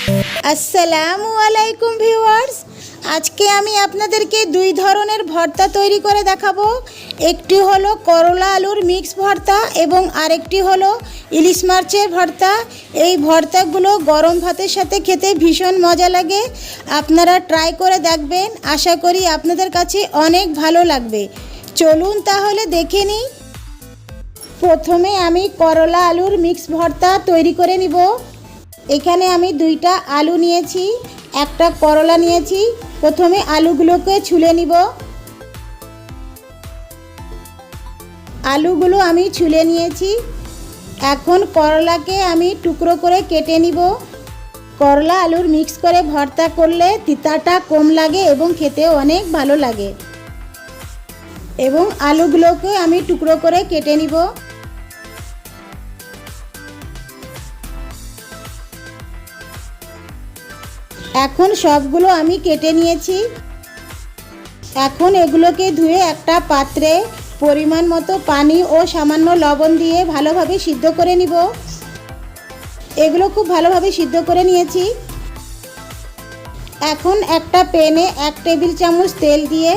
আসসালামু আলাইকুম ভিউয়ার্স, আজকে আমি আপনাদেরকে দুই ধরনের ভর্তা তৈরি করে দেখাবো। একটি হলো করলা আলুর মিক্স ভর্তা এবং আরেকটি হলো ইলিশ মাছের ভর্তা। এই ভর্তাগুলো গরম ভাতের সাথে খেতে ভীষণ মজা লাগে। আপনারা ট্রাই করে দেখবেন, আশা করি আপনাদের কাছে অনেক ভালো লাগবে। চলুন তাহলে দেখে নিই। প্রথমে আমি করলা আলুর মিক্স ভর্তা তৈরি করে নিব। এখানে আমি দুইটা আলু নিয়েছি, একটা করলা নিয়েছি। প্রথমে আলুগুলোকে ছুলে নিব। আলুগুলো আমি ছুলে নিয়েছি। এখন করলাকে আমি টুকরো করে কেটে নিব। করলা আলুর মিক্স করে ভর্তা করলে তিতাটা কম লাগে এবং খেতে অনেক ভালো লাগে। এবং আলুগুলোকে আমি টুকরো করে কেটে নিব। এখন সবগুলো আমি কেটে নিয়েছি। এখন এগুলোকে ধুয়ে একটা পাত্রে পরিমাণ মতো পানি ও সামান্য লবণ দিয়ে ভালোভাবে সিদ্ধ করে নিব। এগুলো খুব ভালোভাবে সিদ্ধ করে নিয়েছি। এখন একটা প্যানে 1 টেবিল চামচ তেল দিয়ে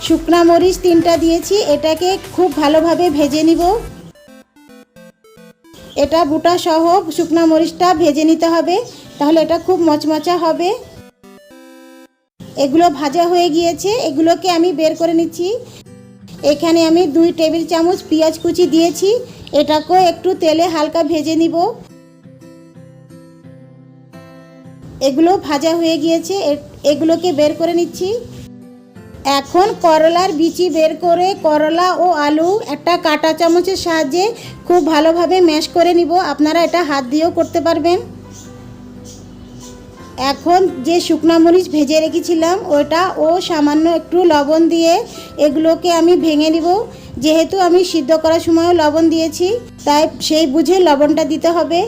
শুকনা মরিচ 3টা দিয়েছি। এটাকে খুব ভালোভাবে ভেজে নিব। এটা বুটা সহ শুকনা মরিচটা ভেজে নিতে হবে, তাহলে এটা খুব মচমচা হবে। এগুলো ভাজা হয়ে গিয়েছে, এগুলোকে আমি বের করে নিচ্ছি। এখানে আমি 2 টেবিল চামচ পেঁয়াজ কুচি দিয়েছি। এটাকেও একটু তেলে হালকা ভেজে নিব। এগুলো ভাজা হয়ে গিয়েছে, এগুলোকে বের করে নিচ্ছি। এখন করলার বিচি বের করে করলা ও আলু একটা কাঁটা চামচের সাহায্যে খুব ভালোভাবে ম্যাশ করে নিব। আপনারা এটা হাত দিয়েও করতে পারবেন। এখন যে শুকনো মরিচ ভেজে রেখেছিলাম ওটা ও সামান্য একটু লবণ দিয়ে এগুলোকে আমি ভেঙে নিব। যেহেতু আমি সিদ্ধ করার সময়ও লবণ দিয়েছি, তাই সেই বুঝে লবণটা দিতে হবে।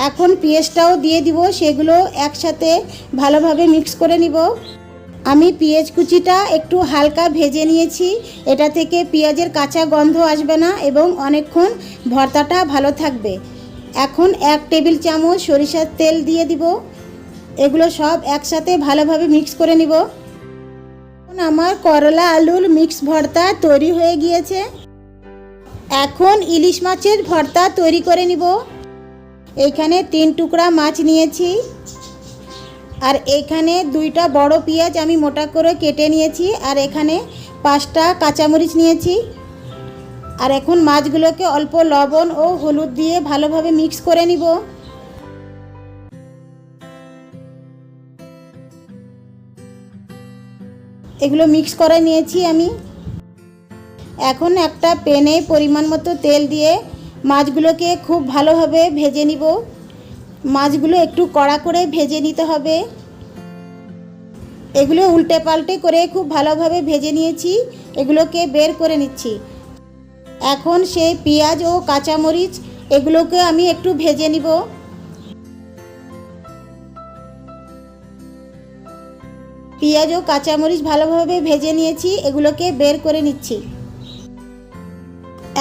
এখন পেঁয়াজটাও দিয়ে দিব, সেগুলো একসাথে ভালোভাবে মিক্স করে নিব। আমি পেঁয়াজ কুচিটা একটু হালকা ভেজে নিয়েছি। এটা থেকে পেঁয়াজের কাঁচা গন্ধ আসবে না এবং অনেকক্ষণ ভর্তাটা ভালো থাকবে। এখন 1 টেবিল চামচ সরিষার তেল দিয়ে দিব। এগুলো সব একসাথে ভালোভাবে মিক্স করে নিব। এখন আমার করলা আলুর মিক্স ভর্তা তৈরি হয়ে গিয়েছে। এখন ইলিশ মাছের ভর্তা তৈরি করে নিব। এখানে 3 টুকরা মাছ নিয়েছি, আর এখানে 2টা বড় পেঁয়াজ আমি মোটা করে কেটে নিয়েছি, আর এখানে 5টা কাঁচামরিচ নিয়েছি। আর এখন মাছগুলোকে অল্প লবণ ও হলুদ দিয়ে ভালোভাবে মিক্স করে নিব। এগুলো মিক্স করে নিয়েছি আমি। এখন একটা প্যানে পরিমাণ মতো তেল দিয়ে মাছগুলোকে খুব ভালোভাবে ভেজে নিব। মাছগুলো একটু কড়া করে ভেজে নিতে হবে। এগুলো উল্টে পাল্টে করে খুব ভালোভাবে ভেজে নিয়েছি। এগুলোকে বের করে নিচ্ছি। এখন সেই পেঁয়াজ ও কাঁচামরিচ এগুলোকে আমি একটু ভেজে নিব। পেঁয়াজ ও কাঁচামরিচ ভালোভাবে ভেজে নিয়েছি, এগুলোকে বের করে নিচ্ছি।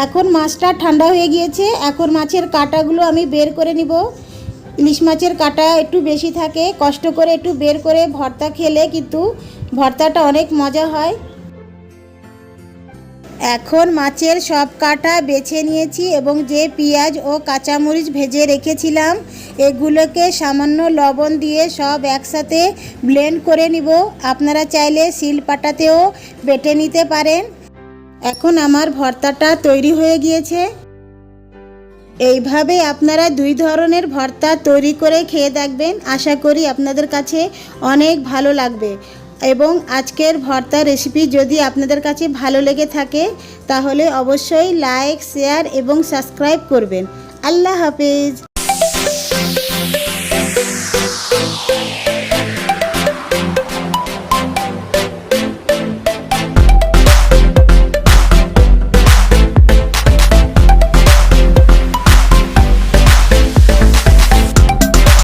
এখন মাছটা ঠান্ডা হয়ে গিয়েছে। এখন মাছের কাঁটাগুলো আমি বের করে নিব। ইলিশ মাছের কাঁটা একটু বেশি থাকে, কষ্ট করে একটু বের করে ভর্তা খেলে কিন্তু ভর্তাটা অনেক মজা হয়। এখন মাছের সব কাঁটা বেছে নিয়েছি এবং যে পেঁয়াজ ও কাঁচামরিচ ভেজে রেখেছিলাম এগুলোকে সামান্য লবণ দিয়ে সব একসাথে ব্লেন্ড করে নিব। আপনারা চাইলে শিলপাটাতেও বেটে নিতে পারেন। এখন আমার ভর্তাটা তৈরি হয়ে গিয়েছে। এইভাবে আপনারা 2 ধরনের ভর্তা তৈরি করে খেয়ে দেখবেন, আশা করি আপনাদের কাছে অনেক ভালো লাগবে। এবং আজকের ভর্তা রেসিপি যদি আপনাদের কাছে ভালো লেগে থাকে তাহলে অবশ্যই লাইক, শেয়ার এবং সাবস্ক্রাইব করবেন। আল্লাহ হাফেজ।